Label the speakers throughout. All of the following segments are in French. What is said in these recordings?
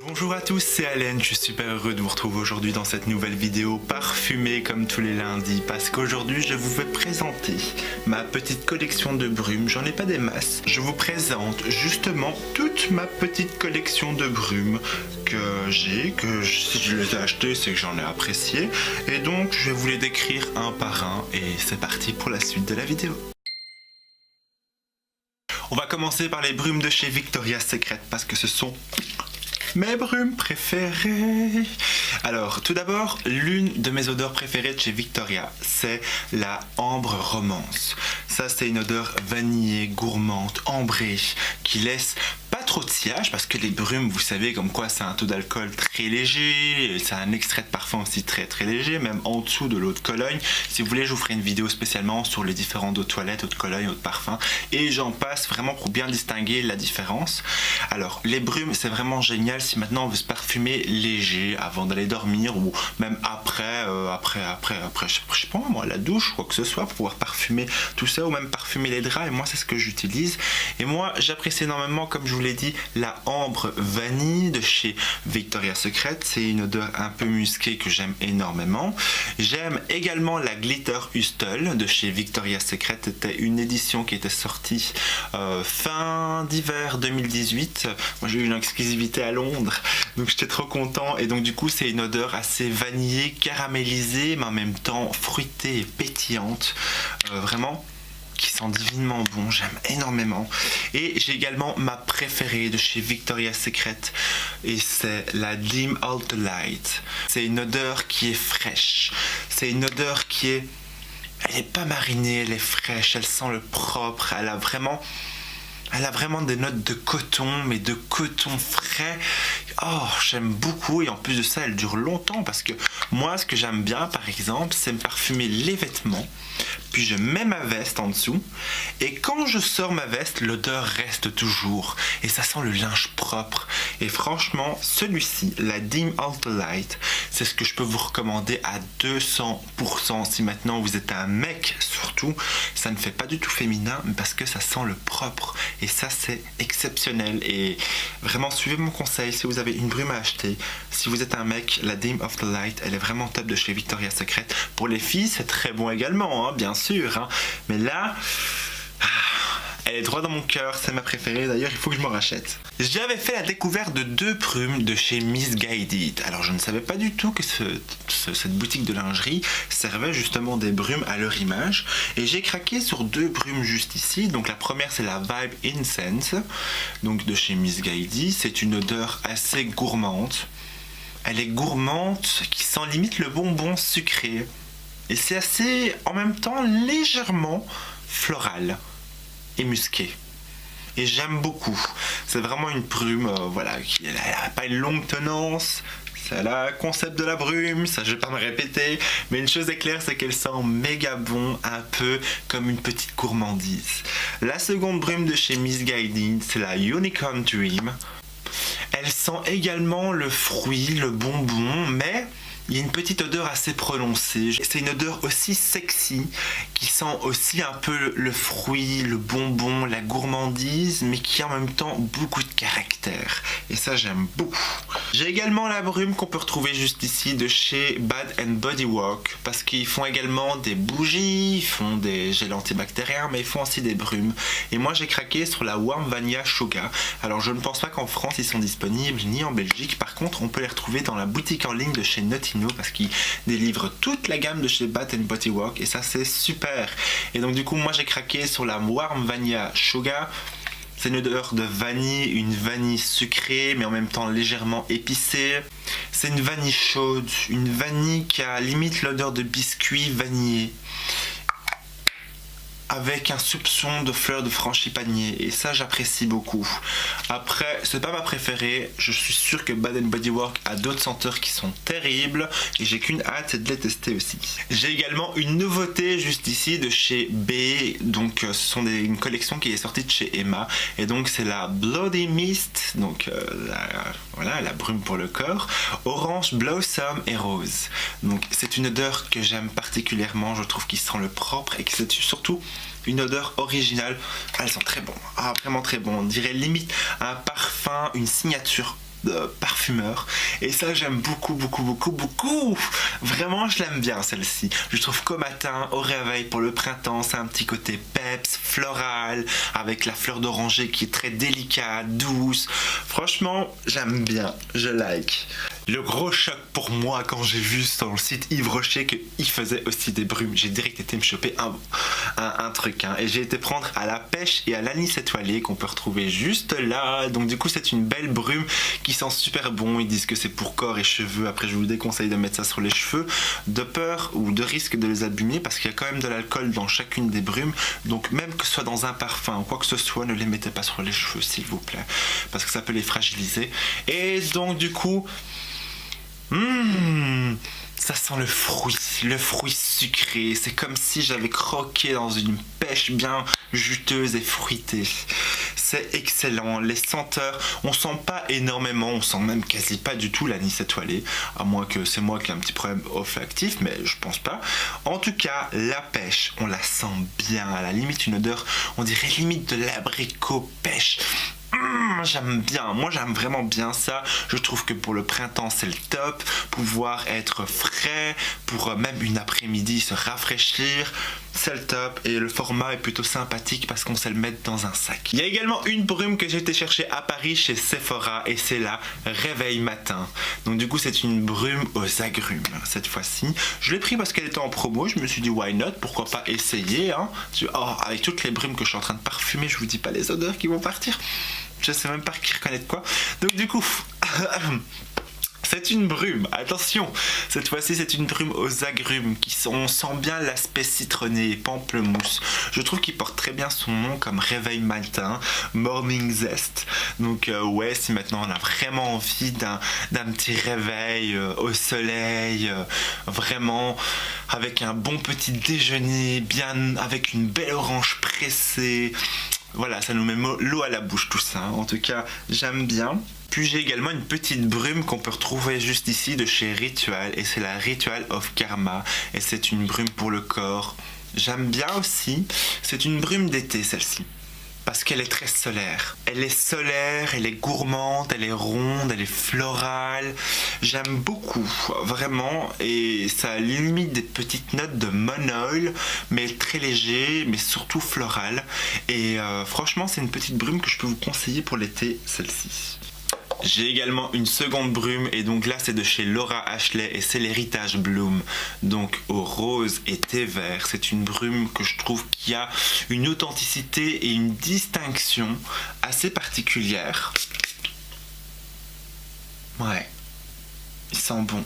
Speaker 1: Bonjour à tous, c'est Allen, je suis super heureux de vous retrouver aujourd'hui dans cette nouvelle vidéo parfumée comme tous les lundis parce qu'aujourd'hui je vous vais présenter ma petite collection de brumes, j'en ai pas des masses, je vous présente justement toute ma petite collection de brumes que j'ai, si je les ai achetées c'est que j'en ai apprécié et donc je vais vous les décrire un par un et c'est parti pour la suite de la vidéo. On va commencer par les brumes de chez Victoria's Secret parce que ce sont mes brumes préférées. Alors, tout d'abord, l'une de mes odeurs préférées de chez Victoria, c'est la ambre romance. Ça, c'est une odeur vanillée, gourmande, ambrée, qui laisse pas trop de sillage, parce que les brumes, vous savez, comme quoi c'est un taux d'alcool très léger, c'est un extrait de parfum aussi très très léger, même en dessous de l'eau de Cologne. Si vous voulez, je vous ferai une vidéo spécialement sur les différentes eaux de toilette, eau de Cologne, eau de parfum, et j'en passe vraiment pour bien distinguer la différence. Alors, les brumes, c'est vraiment génial si maintenant on veut se parfumer léger avant d'aller dormir ou même après, je sais pas moi, la douche, quoi que ce soit, pour pouvoir parfumer tout ça ou même parfumer les draps. Et moi, c'est ce que j'utilise. Et moi, j'apprécie énormément, comme je vous l'ai dit, la ambre vanille de chez Victoria's Secret. C'est une odeur un peu musquée que j'aime énormément. J'aime également la Glitter Hustle de chez Victoria's Secret. C'était une édition qui était sortie fin d'hiver 2018. Moi, j'ai eu une exclusivité à Londres, donc j'étais trop content. Et donc du coup, c'est une odeur assez vanillée, caramélisée, mais en même temps fruitée et pétillante. Vraiment qui sent divinement bon, j'aime énormément. Et j'ai également ma préférée de chez Victoria's Secret et c'est la Dim Ultra Light. C'est une odeur qui est fraîche, c'est une odeur qui est, elle est pas marinée, elle est fraîche, elle sent le propre, elle a vraiment des notes de coton, mais de coton frais. Oh, j'aime beaucoup et en plus de ça, elle dure longtemps parce que moi, ce que j'aime bien, par exemple, c'est me parfumer les vêtements, puis je mets ma veste en dessous et quand je sors ma veste, l'odeur reste toujours et ça sent le linge propre. Et franchement, celui-ci, la Dim Ultra Light, c'est ce que je peux vous recommander à 200% si maintenant vous êtes un mec surtout. Ça ne fait pas du tout féminin parce que ça sent le propre. Et ça, c'est exceptionnel. Et vraiment, suivez mon conseil si vous avez une brume à acheter. Si vous êtes un mec, la Dim of the Light, elle est vraiment top de chez Victoria's Secret. Pour les filles, c'est très bon également, hein, bien sûr. Hein. Mais là, elle est droit dans mon cœur, c'est ma préférée. D'ailleurs, il faut que je m'en rachète. J'avais fait la découverte de deux brumes de chez Missguided. Alors, je ne savais pas du tout que cette boutique de lingerie servait justement des brumes à leur image. Et j'ai craqué sur deux brumes juste ici. Donc, la première, c'est la Vibe Incense, donc de chez Missguided. C'est une odeur assez gourmande. Elle est gourmande, qui sent limite le bonbon sucré. Et c'est assez, en même temps, légèrement floral et musqué. Et j'aime beaucoup. C'est vraiment une brume, voilà, qui n'a pas une longue tenance. C'est le concept de la brume, ça je vais pas me répéter. Mais une chose est claire, c'est qu'elle sent méga bon, un peu comme une petite gourmandise. La seconde brume de chez Missguided, c'est la Unicorn Dream. Elle sent également le fruit, le bonbon, mais il y a une petite odeur assez prononcée. C'est une odeur aussi sexy, qui sent aussi un peu le fruit, le bonbon, la gourmandise, mais qui a en même temps beaucoup de caractère. Et ça, j'aime beaucoup. J'ai également la brume qu'on peut retrouver juste ici de chez Bath Body Works, parce qu'ils font également des bougies, ils font des gels antibactériens, mais ils font aussi des brumes. Et moi, j'ai craqué sur la Warm Vanilla Sugar. Alors, je ne pense pas qu'en France, ils sont disponibles, ni en Belgique. Par contre, on peut les retrouver dans la boutique en ligne de chez Notino, parce qu'ils délivrent toute la gamme de chez Bath Body Works et ça c'est super. Et donc du coup moi j'ai craqué sur la Warm Vanilla Sugar. C'est une odeur de vanille, une vanille sucrée mais en même temps légèrement épicée. C'est une vanille chaude, une vanille qui a limite l'odeur de biscuit vanillé, avec un soupçon de fleurs de frangipanier et ça j'apprécie beaucoup. Après c'est pas ma préférée, je suis sûr que Bath Body Works a d'autres senteurs qui sont terribles et j'ai qu'une hâte, c'est de les tester aussi. J'ai également une nouveauté juste ici de chez B, donc ce sont une collection qui est sortie de chez Emma et donc c'est la Bloody Mist, donc voilà la brume pour le corps, orange, blossom et rose. Donc c'est une odeur que j'aime particulièrement, je trouve qu'il sent le propre et que c'est surtout une odeur originale. Elle sent très bon, vraiment très bon. On dirait limite un parfum, une signature parfumeur. Et ça, j'aime beaucoup, beaucoup, beaucoup, beaucoup. Vraiment, je l'aime bien celle-ci. Je trouve qu'au matin, au réveil, pour le printemps, c'est un petit côté peps, floral, avec la fleur d'oranger qui est très délicate, douce. Franchement, j'aime bien, je like. Le gros choc pour moi quand j'ai vu sur le site Yves Rocher qu'il faisait aussi des brumes, j'ai direct été me choper un truc. Et j'ai été prendre à la pêche et à l'anis étoilé qu'on peut retrouver juste là. Donc du coup c'est une belle brume qui sent super bon. Ils disent que c'est pour corps et cheveux. Après je vous déconseille de mettre ça sur les cheveux de peur ou de risque de les abîmer parce qu'il y a quand même de l'alcool dans chacune des brumes. Donc même que ce soit dans un parfum ou quoi que ce soit, ne les mettez pas sur les cheveux s'il vous plaît. Parce que ça peut les fragiliser. Et donc du coup... ça sent le fruit sucré. C'est comme si j'avais croqué dans une pêche bien juteuse et fruitée. C'est excellent. Les senteurs, on sent pas énormément, on sent même quasi pas du tout l'anis étoilé. À moins que c'est moi qui ai un petit problème olfactif, mais je pense pas. En tout cas, la pêche, on la sent bien. À la limite, une odeur, on dirait limite de l'abricot pêche. J'aime bien, moi j'aime vraiment bien ça. Je trouve que pour le printemps c'est le top. Pouvoir être frais pour même une après-midi se rafraîchir, c'est le top. Et le format est plutôt sympathique parce qu'on sait le mettre dans un sac. Il y a également une brume que j'ai été chercher à Paris chez Sephora et c'est la Réveil Matin. Donc du coup c'est une brume aux agrumes cette fois-ci. Je l'ai pris parce qu'elle était en promo, je me suis dit why not, pourquoi pas essayer avec toutes les brumes que je suis en train de parfumer, je vous dis pas les odeurs qui vont partir. Je sais même pas qui reconnaître quoi. Donc du coup, c'est une brume, attention, cette fois-ci c'est une brume aux agrumes, on sent bien l'aspect citronné et pamplemousse. Je trouve qu'il porte très bien son nom comme Réveil Matin, Morning Zest. Donc ouais, si maintenant on a vraiment envie d'un petit réveil au soleil, vraiment avec un bon petit déjeuner, bien avec une belle orange pressée. Voilà, ça nous met l'eau à la bouche tout ça. En tout cas, j'aime bien. Puis j'ai également une petite brume qu'on peut retrouver juste ici de chez Ritual. Et c'est la Ritual of Karma. Et c'est une brume pour le corps. J'aime bien aussi. C'est une brume d'été celle-ci. Parce qu'elle est très solaire. Elle est solaire, elle est gourmande, elle est ronde, elle est florale. J'aime beaucoup, vraiment. Et ça limite des petites notes de monol, mais très léger, mais surtout floral. Et franchement, c'est une petite brume que je peux vous conseiller pour l'été, celle-ci. J'ai également une seconde brume et donc là c'est de chez Laura Ashley et c'est l'Héritage Bloom, donc au rose et thé vert. C'est une brume que je trouve qui a une authenticité et une distinction assez particulière. Ouais, il sent bon,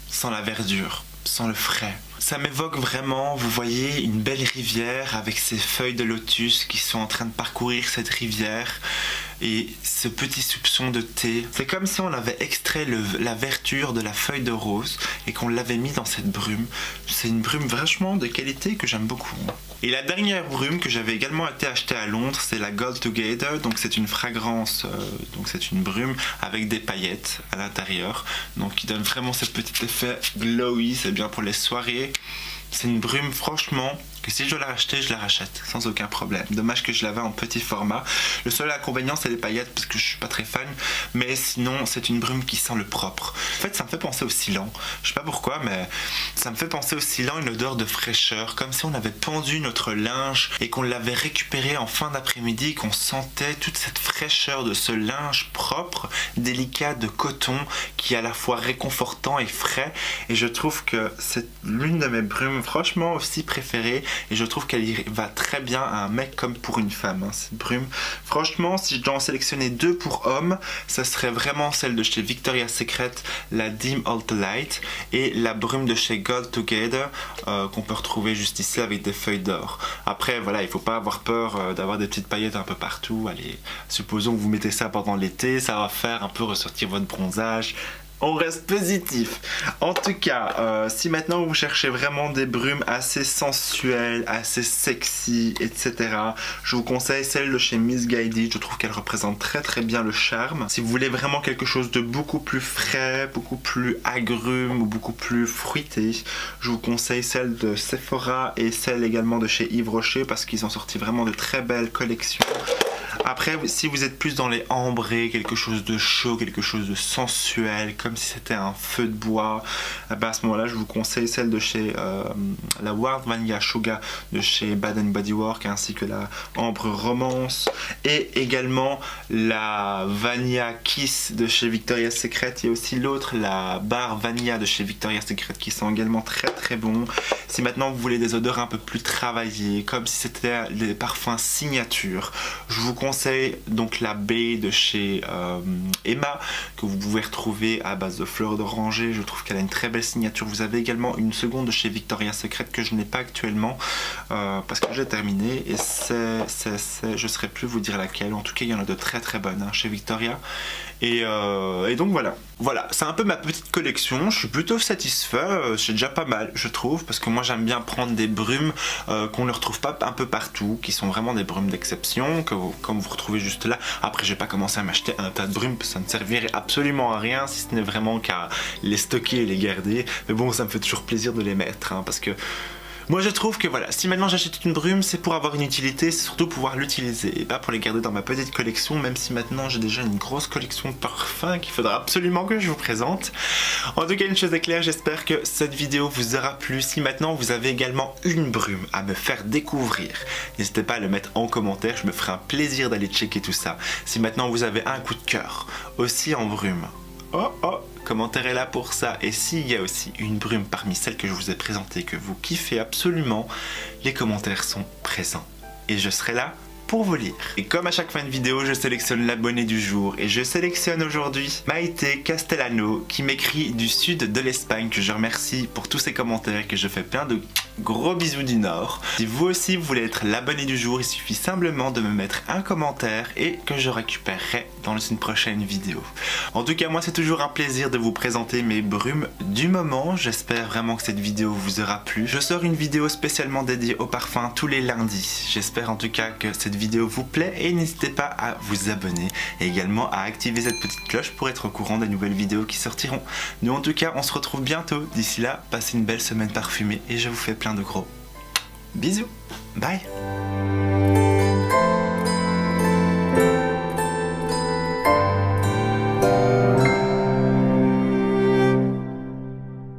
Speaker 1: sent la verdure, sent le frais. Ça m'évoque vraiment, vous voyez, une belle rivière avec ces feuilles de lotus qui sont en train de parcourir cette rivière. Et ce petit soupçon de thé, c'est comme si on avait extrait la verdure de la feuille de rose et qu'on l'avait mis dans cette brume. C'est une brume vachement de qualité que j'aime beaucoup. Et la dernière brume que j'avais également été acheter à Londres, c'est la Gold Together. Donc c'est une fragrance, donc c'est une brume avec des paillettes à l'intérieur. Donc qui donne vraiment ce petit effet glowy, c'est bien pour les soirées. C'est une brume franchement que si je dois la racheter, je la rachète sans aucun problème. Dommage que je l'avais en petit format. Le seul inconvénient c'est les paillettes parce que je suis pas très fan, mais sinon c'est une brume qui sent le propre. En fait ça me fait penser au Ceylan. Je sais pas pourquoi, mais ça me fait penser au Ceylan, une odeur de fraîcheur, comme si on avait pendu notre linge et qu'on l'avait récupéré en fin d'après-midi, qu'on sentait toute cette fraîcheur de ce linge propre, délicat de coton, qui est à la fois réconfortant et frais. Et je trouve que c'est l'une de mes brumes franchement aussi préférées. Et je trouve qu'elle va très bien à un mec comme pour une femme, cette brume. Franchement, si je dois en sélectionner deux pour hommes, ça serait vraiment celle de chez Victoria's Secret, la Dim Ultra Light, et la brume de chez Gold Together, qu'on peut retrouver juste ici avec des feuilles d'or. Après, voilà, il faut pas avoir peur d'avoir des petites paillettes un peu partout. Allez, supposons que vous mettez ça pendant l'été, ça va faire un peu ressortir votre bronzage. On reste positif. En tout cas, si maintenant vous cherchez vraiment des brumes assez sensuelles, assez sexy, etc., je vous conseille celle de chez Missguided. Je trouve qu'elle représente très très bien le charme. Si vous voulez vraiment quelque chose de beaucoup plus frais, beaucoup plus agrume ou beaucoup plus fruité, je vous conseille celle de Sephora et celle également de chez Yves Rocher parce qu'ils ont sorti vraiment de très belles collections Après, si vous êtes plus dans les ambrés, quelque chose de chaud, quelque chose de sensuel, comme si c'était un feu de bois, à ce moment-là, je vous conseille celle de chez la Wild Vanilla Sugar de chez Bath & Body Works, ainsi que la Ambre Romance, et également la Vanilla Kiss de chez Victoria's Secret. Il y a aussi l'autre, la Bar Vanilla de chez Victoria's Secret, qui sont également très très bons. Si maintenant vous voulez des odeurs un peu plus travaillées, comme si c'était des parfums signature, je vous conseille donc la baie de chez Emma, que vous pouvez retrouver à base de fleurs d'oranger. Je trouve qu'elle a une très belle signature. Vous avez également une seconde de chez Victoria's Secret que je n'ai pas actuellement parce que j'ai terminé, et je ne saurais plus vous dire laquelle. En tout cas, il y en a de très très bonnes chez Victoria. Et donc voilà, c'est un peu ma petite collection. Je suis plutôt satisfait, c'est déjà pas mal je trouve, parce que moi j'aime bien prendre des brumes qu'on ne retrouve pas un peu partout, qui sont vraiment des brumes d'exception, comme vous retrouvez juste là. Après, je vais pas commencer à m'acheter un tas de brumes, ça ne servirait absolument à rien si ce n'est vraiment qu'à les stocker et les garder. Mais bon, ça me fait toujours plaisir de les mettre, parce que moi je trouve que voilà, si maintenant j'achète une brume, c'est pour avoir une utilité, c'est surtout pouvoir l'utiliser et pas pour les garder dans ma petite collection, même si maintenant j'ai déjà une grosse collection de parfums qu'il faudra absolument que je vous présente. En tout cas, une chose est claire, j'espère que cette vidéo vous aura plu. Si maintenant vous avez également une brume à me faire découvrir, n'hésitez pas à le mettre en commentaire, je me ferai un plaisir d'aller checker tout ça. Si maintenant vous avez un coup de cœur aussi en brume, commentaire est là pour ça. Et s'il y a aussi une brume parmi celles que je vous ai présentées que vous kiffez absolument, les commentaires sont présents et je serai là pour vous lire. Et comme à chaque fin de vidéo, je sélectionne l'abonné du jour, et je sélectionne aujourd'hui Maïté Castellano, qui m'écrit du sud de l'Espagne, que je remercie pour tous ses commentaires, que je fais plein de gros bisous du Nord. Si vous aussi vous voulez être l'abonné du jour, il suffit simplement de me mettre un commentaire et que je récupérerai dans une prochaine vidéo. En tout cas, moi c'est toujours un plaisir de vous présenter mes brumes du moment. J'espère vraiment que cette vidéo vous aura plu. Je sors une vidéo spécialement dédiée au parfum tous les lundis. J'espère en tout cas que cette vidéo vous plaît, et n'hésitez pas à vous abonner et également à activer cette petite cloche pour être au courant des nouvelles vidéos qui sortiront. Nous en tout cas, on se retrouve bientôt. D'ici là, passez une belle semaine parfumée et je vous fais plein de gros bisous. Bye.